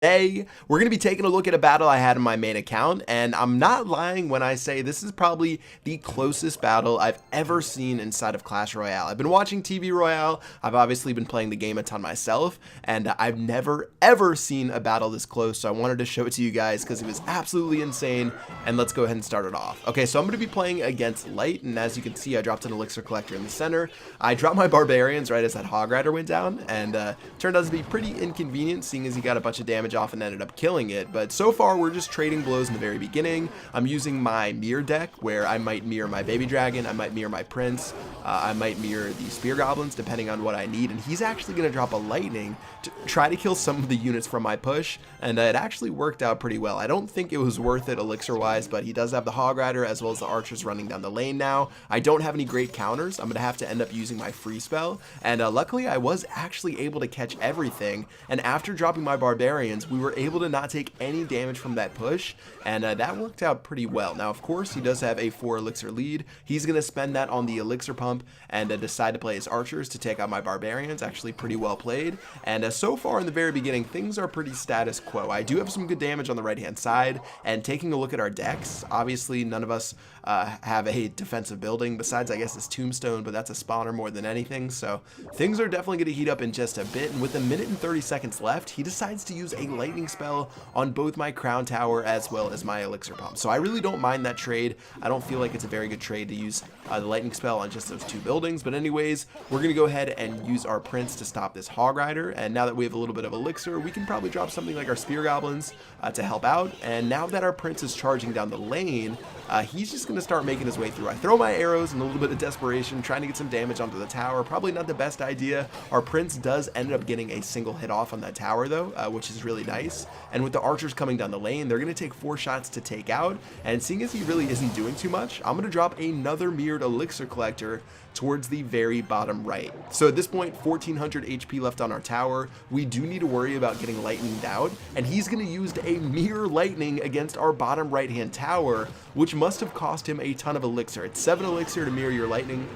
Today, we're going to be taking a look at a battle I had in my main account, and I'm not lying when I say this is probably the closest battle I've ever seen inside of Clash Royale. I've been watching TV Royale, I've obviously been playing the game a ton myself, and I've never ever seen a battle this close, so I wanted to show it to you guys because it was absolutely insane, and let's go ahead and start it off. Okay, so I'm going to be playing against Light, and as you can see, I dropped an Elixir Collector in the center. I dropped my Barbarians right as that Hog Rider went down, and turned out to be pretty inconvenient, seeing as he got a bunch of damage off and ended up killing it. But so far we're just trading blows in the very beginning. I'm using my mirror deck where I might mirror my baby dragon, I might mirror my prince, I might mirror the spear goblins depending on what I need, and he's actually going to drop a lightning to try to kill some of the units from my push, and it actually worked out pretty well. I don't think it was worth it elixir wise, but he does have the Hog Rider as well as the archers running down the lane now. I don't have any great counters. I'm going to have to end up using my free spell, and luckily I was actually able to catch everything, and after dropping my barbarians we were able to not take any damage from that push, and that worked out pretty well. Now of course he does have a 4 elixir lead. He's going to spend that on the elixir pump and decide to play his archers to take out my barbarians. Actually pretty well played, and so far in the very beginning things are pretty status quo. I do have some good damage on the right hand side, and taking a look at our decks, obviously none of us have a defensive building besides I guess this tombstone, but that's a spawner more than anything, so things are definitely going to heat up in just a bit. And with a minute and 30 seconds left, he decides to use a lightning spell on both my crown tower as well as my elixir pump. So I really don't mind that trade. I don't feel like it's a very good trade to use the lightning spell on just those 2 buildings, but anyways, we're going to go ahead and use our prince to stop this Hog Rider, and now that we have a little bit of elixir, we can probably drop something like our spear goblins to help out. And now that our prince is charging down the lane, he's just going to start making his way through. I throw my arrows in a little bit of desperation, trying to get some damage onto the tower. Probably not the best idea. Our prince does end up getting a single hit off on that tower though, which is really nice. And with the archers coming down the lane, they're going to take 4 shots to take out, and seeing as he really isn't doing too much, I'm going to drop another mirrored elixir collector towards the very bottom right. So at this point, 1400 HP left on our tower. We do need to worry about getting lightninged out, and he's going to use a mirror lightning against our bottom right hand tower, which must have cost him a ton of elixir. It's 7 elixir to mirror your lightning.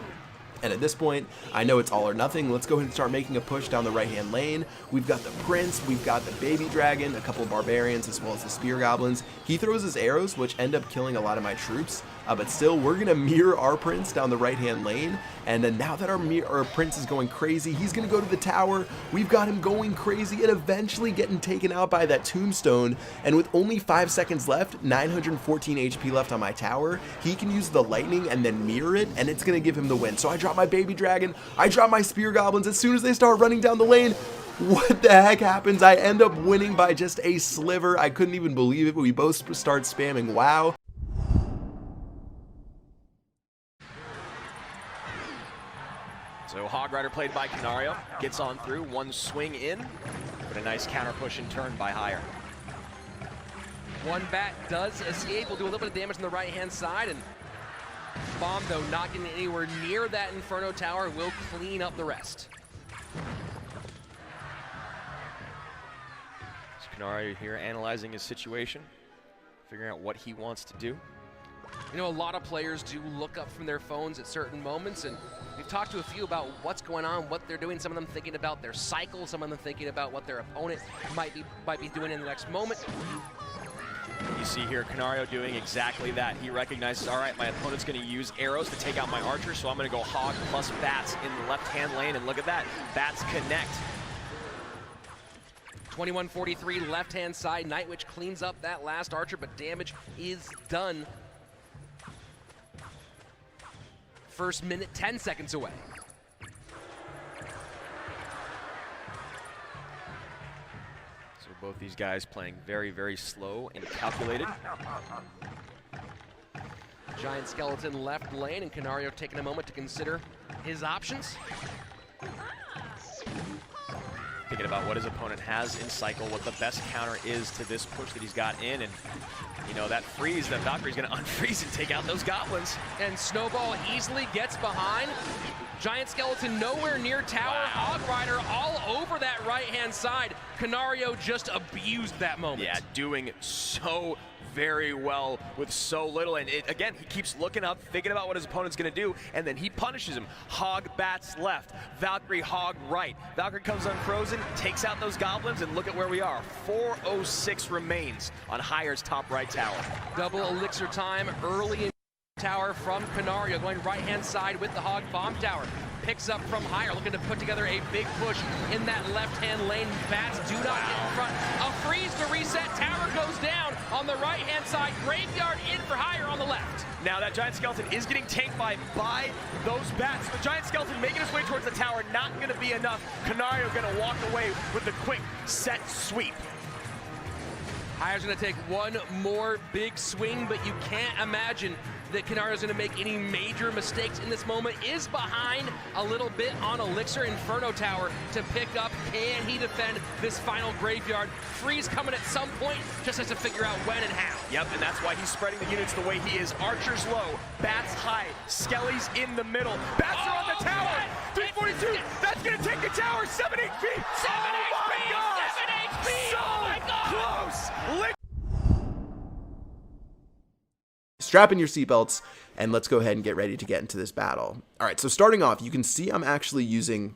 And at this point, I know it's all or nothing. Let's go ahead and start making a push down the right-hand lane. We've got the prince, we've got the baby dragon, a couple of barbarians, as well as the spear goblins. He throws his arrows, which end up killing a lot of my troops. But still, we're going to mirror our prince down the right-hand lane. And then now that our prince is going crazy, he's going to go to the tower. We've got him going crazy and eventually getting taken out by that tombstone. And with only 5 seconds left, 914 HP left on my tower, he can use the lightning and then mirror it, and it's going to give him the win. So I drop my baby dragon, I drop my spear goblins. As soon as they start running down the lane, what the heck happens? I end up winning by just a sliver. I couldn't even believe it, but we both start spamming WoW. So Hog Rider played by Canario, gets on through, 1 swing in, but a nice counter push and turn by Higher. One bat does escape, will do a little bit of damage on the right-hand side, and Bomb, though, not getting anywhere near that Inferno Tower, will clean up the rest. So Canario here analyzing his situation, figuring out what he wants to do. You know, a lot of players do look up from their phones at certain moments, and we've talked to a few about what's going on, what they're doing. Some of them thinking about their cycle, some of them thinking about what their opponent might be doing in the next moment. You see here Canario doing exactly that. He recognizes, all right, my opponent's going to use arrows to take out my archer, so I'm going to go Hog plus bats in the left-hand lane, and look at that, bats connect. 2143 left-hand side, Night Witch cleans up that last archer, but damage is done. First minute, 10 seconds away. So both these guys playing very, very slow and calculated. Giant skeleton left lane, and Canario taking a moment to consider his options. Thinking about what his opponent has in cycle, what the best counter is to this push that he's got in, and you know, that freeze, that Valkyrie's gonna unfreeze and take out those goblins. And Snowball easily gets behind. Giant Skeleton nowhere near tower. Wow. Hog Rider all over that right-hand side. Canario just abused that moment. Yeah, doing so very well with so little, and again, he keeps looking up, thinking about what his opponent's gonna do, and then he punishes him. Hog bats left, Valkyrie Hog right. Valkyrie comes unfrozen, takes out those goblins, and look at where we are. 4:06 remains on Hire's top right tower. Double elixir time early in tower from Canario, going right-hand side with the Hog bomb tower. Picks up from Hire, looking to put together a big push in that left-hand lane. Bats do not get in front. A freeze to reset. Tower goes down on the right-hand side. Graveyard in for Hire on the left. Now that Giant Skeleton is getting tanked by those bats. The Giant Skeleton making his way towards the tower, not gonna be enough. Canario gonna walk away with the quick set sweep. Hire's gonna take one more big swing, but you can't imagine that Canario's gonna make any major mistakes in this moment. Is behind a little bit on Elixir. Inferno Tower to pick up. Can he defend this final graveyard? Freeze coming at some point, just has to figure out when and how. Yep, and that's why he's spreading the units the way he is. Archers low, bats high, Skelly's in the middle. Bats are on the tower. 342, that's gonna take the tower. 7 HP. 7 HP, 7 HP, So oh my God. close. Strap in your seatbelts, and let's go ahead and get ready to get into this battle. All right, so starting off, you can see I'm actually using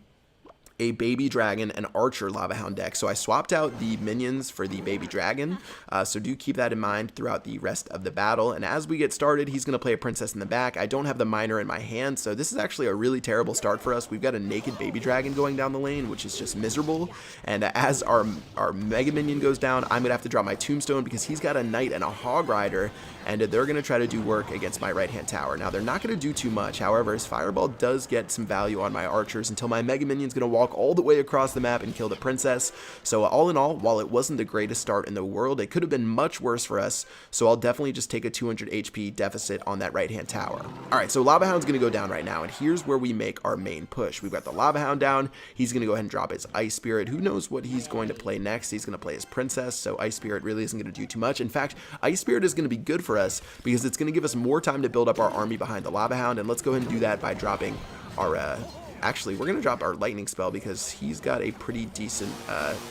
a baby dragon and archer lava hound deck. So I swapped out the minions for the baby dragon. So do keep that in mind throughout the rest of the battle. And as we get started, he's going to play a princess in the back. I don't have the miner in my hand, so this is actually a really terrible start for us. We've got a naked baby dragon going down the lane, which is just miserable. And as our mega minion goes down, I'm going to have to drop my tombstone because he's got a knight and a hog rider, and they're going to try to do work against my right-hand tower. Now, they're not going to do too much. However, his fireball does get some value on my archers until my mega minion's going to walk all the way across the map and kill the princess. So all in all, while it wasn't the greatest start in the world, it could have been much worse for us. So I'll definitely just take a 200 HP deficit on that right-hand tower. All right, so Lava Hound's going to go down right now, and here's where we make our main push. We've got the Lava Hound down. He's going to go ahead and drop his Ice Spirit. Who knows what he's going to play next? He's going to play his princess, so Ice Spirit really isn't going to do too much. In fact, Ice Spirit is going to be good for us because it's going to give us more time to build up our army behind the Lava Hound, and let's go ahead and do that by dropping our actually, we're going to drop our lightning spell because he's got a pretty decent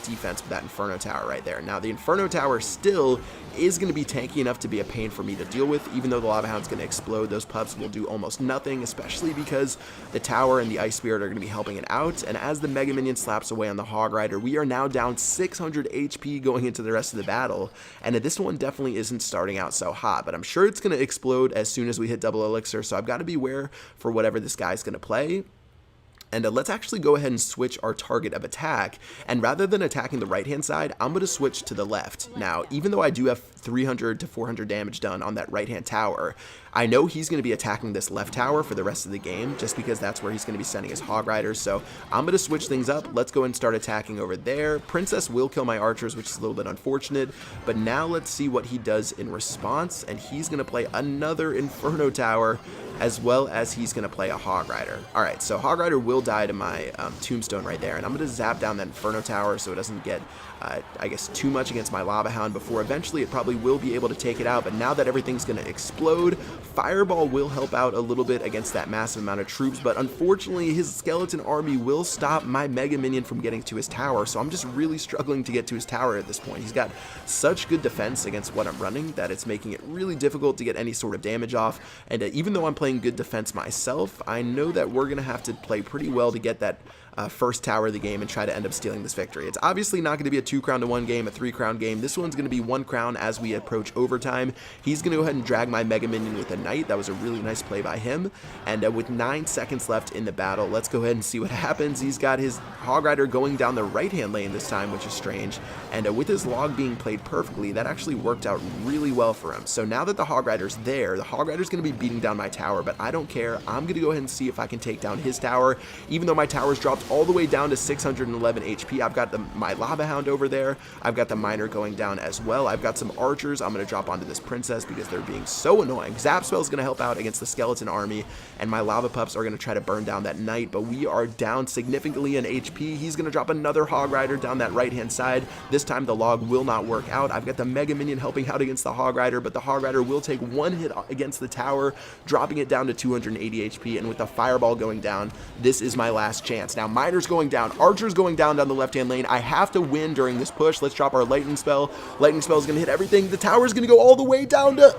defense with that Inferno Tower right there. Now, the Inferno Tower still is going to be tanky enough to be a pain for me to deal with. Even though the Lava Hound's going to explode, those pups will do almost nothing, especially because the tower and the Ice Spirit are going to be helping it out. And as the Mega Minion slaps away on the Hog Rider, we are now down 600 HP going into the rest of the battle. And this one definitely isn't starting out so hot, but I'm sure it's going to explode as soon as we hit double elixir, so I've got to beware for whatever this guy's going to play. And let's actually go ahead and switch our target of attack. And rather than attacking the right-hand side, I'm going to switch to the left. Now, even though I do have 300 to 400 damage done on that right-hand tower, I know he's going to be attacking this left tower for the rest of the game, just because that's where he's going to be sending his Hog Riders. So I'm going to switch things up. Let's go and start attacking over there. Princess will kill my archers, which is a little bit unfortunate. But now let's see what he does in response. And he's going to play another Inferno Tower, as well as he's going to play a Hog Rider. All right, so Hog Rider will die to my tombstone right there, and I'm going to zap down that Inferno Tower so it doesn't get, I guess, too much against my Lava Hound before eventually it probably will be able to take it out. But now that everything's going to explode, Fireball will help out a little bit against that massive amount of troops, but unfortunately his skeleton army will stop my Mega Minion from getting to his tower, so I'm just really struggling to get to his tower at this point. He's got such good defense against what I'm running that it's making it really difficult to get any sort of damage off, and even though I'm playing good defense myself, I know that we're going to have to play pretty well to get that first tower of the game and try to end up stealing this victory. It's obviously not going to be a 2-crown-to-1 game, a 3-crown game. This one's going to be 1 crown as we approach overtime. He's going to go ahead and drag my Mega Minion with a Knight. That was a really nice play by him. And with 9 seconds left in the battle, let's go ahead and see what happens. He's got his Hog Rider going down the right-hand lane this time, which is strange. And with his log being played perfectly, that actually worked out really well for him. So now that the Hog Rider's there, the Hog Rider's going to be beating down my tower, but I don't care. I'm going to go ahead and see if I can take down his tower. Even though my tower's dropped all the way down to 611 HP, I've got my Lava Hound over there. I've got the Miner going down as well. I've got some archers. I'm going to drop onto this princess because they're being so annoying. Zap Zap Spell is going to help out against the Skeleton army, and my Lava Pups are going to try to burn down that Knight, but we are down significantly in HP. He's going to drop another Hog Rider down that right-hand side. This time the log will not work out. I've got the Mega Minion helping out against the Hog Rider, but the Hog Rider will take one hit against the tower, dropping it down to 280 HP, and with the Fireball going down, this is my last chance. Now, Miner's going down, Archer's going down the left-hand lane. I have to win during this push. Let's drop our Lightning Spell. Lightning Spell is going to hit everything. The tower is going to go all the way down to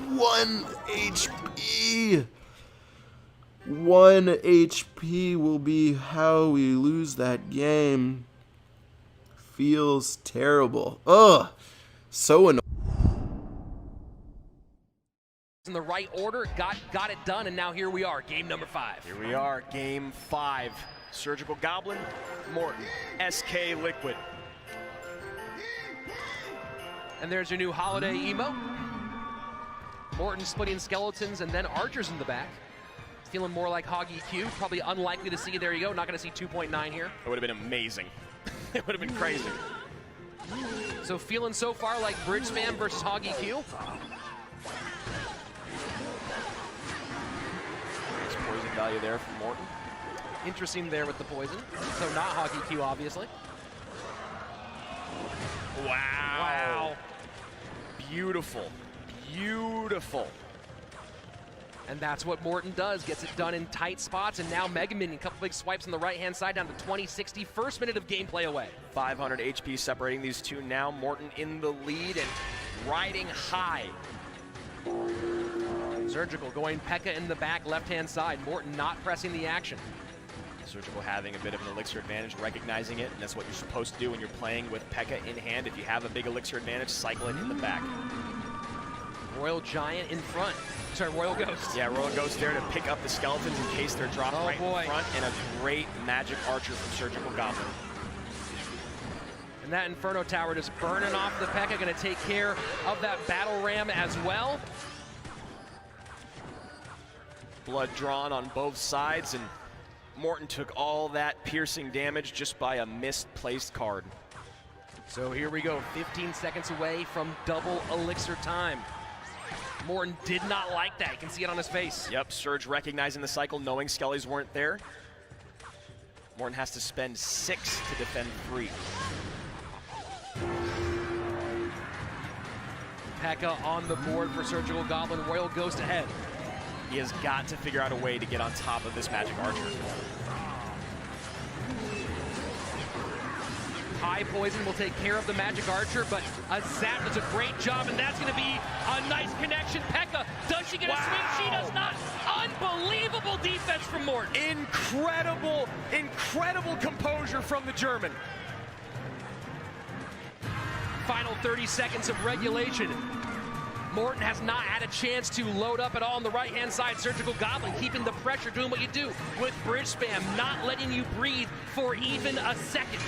1 HP. 1 HP will be how we lose that game. Feels terrible. Ugh, so annoying. In the right order, got it done, and now here we are, game number 5. Here we are, game 5. Surgical Goblin, Morton, SK Liquid. And there's your new holiday emo. Morton splitting skeletons, and then Archers in the back. Feeling more like Hoggy Q. Probably unlikely to see, there you go, not going to see 2.9 here. It would have been amazing. It would have been crazy. So feeling so far like Bridge Spam versus Hoggy Q. There's poison value there from Morton. Interesting there with the poison. So not Hoggy Q, obviously. Wow. Beautiful. Beautiful. And that's what Morton does, gets it done in tight spots, and now Mega Minion, a couple big swipes on the right-hand side, down to 20-60, first minute of gameplay away. 500 HP separating these two now. Morton in the lead and riding high. Surgical going P.E.K.K.A in the back, left-hand side. Morton not pressing the action. Surgical having a bit of an elixir advantage, recognizing it, and that's what you're supposed to do when you're playing with P.E.K.K.A in hand. If you have a big elixir advantage, cycle it in the back. Royal Giant in front. Sorry, Royal Ghost. Yeah, Royal Ghost there to pick up the skeletons in case they're dropped in front, and a great magic archer from Surgical Goblin. And that Inferno Tower just burning off the P.E.K.K.A, going to take care of that Battle Ram as well. Blood drawn on both sides, and Morton took all that piercing damage just by a misplaced card. So here we go, 15 seconds away from double elixir time. Morton did not like that. You can see it on his face. Yep, Surge recognizing the cycle, knowing Skellies weren't there. Morton has to spend 6 to defend 3. P.E.K.K.A on the board for Surgical Goblin. Royal Ghost ahead. He has got to figure out a way to get on top of this Magic Archer. High poison will take care of the Magic Archer, but a Zap does a great job, and that's going to be a nice connection. P.E.K.K.A, does she get a swing? She does not. Unbelievable defense from Morton. Incredible, incredible composure from the German. Final 30 seconds of regulation. Morton has not had a chance to load up at all on the right-hand side. Surgical Goblin keeping the pressure, doing what you do with Bridge Spam, not letting you breathe for even a second.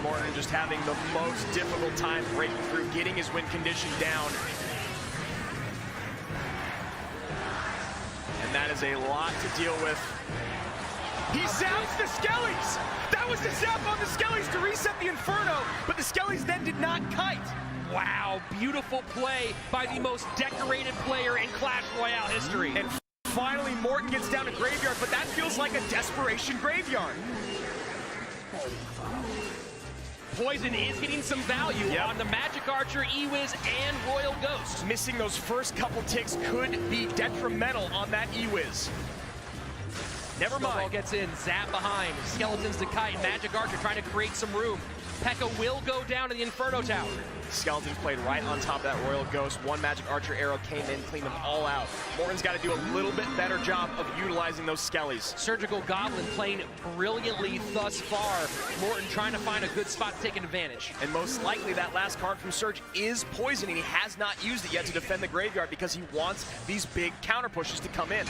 Morton just having the most difficult time breaking through, getting his win condition down. And that is a lot to deal with. He zaps the Skellies! That was the zap on the Skellies to reset the Inferno, but the Skellies then did not kite. Wow, beautiful play by the most decorated player in Clash Royale history. And finally, Morton gets down to Graveyard, but that feels like a desperation Graveyard. Poison is getting some value on the Magic Archer, E-Wiz, and Royal Ghost. Missing those first couple ticks could be detrimental on that E-Wiz. Never mind. Snowball gets in, Zap behind, Skeletons to kite, Magic Archer trying to create some room. P.E.K.K.A will go down to the Inferno Tower. Skeletons played right on top of that Royal Ghost. One Magic Archer arrow came in, cleaned them all out. Morton's got to do a little bit better job of utilizing those Skellies. Surgical Goblin playing brilliantly thus far. Morton trying to find a good spot to take an advantage. And most likely that last card from Surge is poison, and he has not used it yet to defend the Graveyard because he wants these big counter pushes to come in.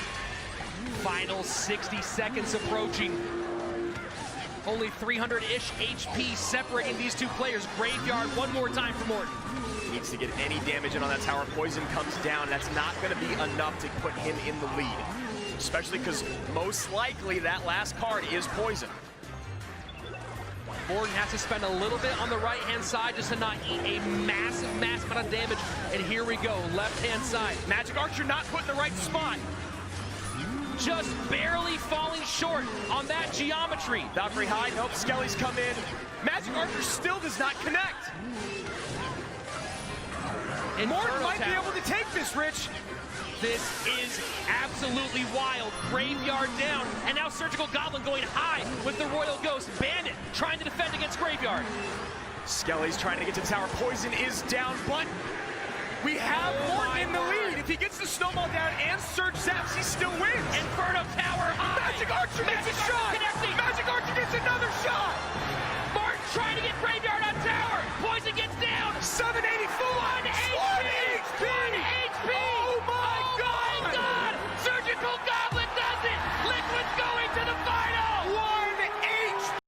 Final 60 seconds approaching. Only 300-ish HP separating these two players. Graveyard one more time for Morton. Needs to get any damage in on that tower. Poison comes down. That's not going to be enough to put him in the lead. Especially because most likely that last card is poison. Borden has to spend a little bit on the right-hand side just to not eat a massive amount of damage. And here we go, left-hand side. Magic Archer not put in the right spot. Just barely falling short on that geometry. Valkyrie high, nope, Skelly's come in. Magic Archer still does not connect. Morton might be able to take this, Rich. This is absolutely wild. Graveyard down, and now Surgical Goblin going high with the Royal Ghost. Bandit trying to defend against Graveyard. Skelly's trying to get to the tower. Poison is down, but we have Morton in the lead. If he gets the snowball down and Surge zaps, he still wins. Inferno Tower high. Magic Archer makes a shot. Connecting. Magic Archer gets another shot. Martin trying to get Graveyard on tower. Poison gets down. 7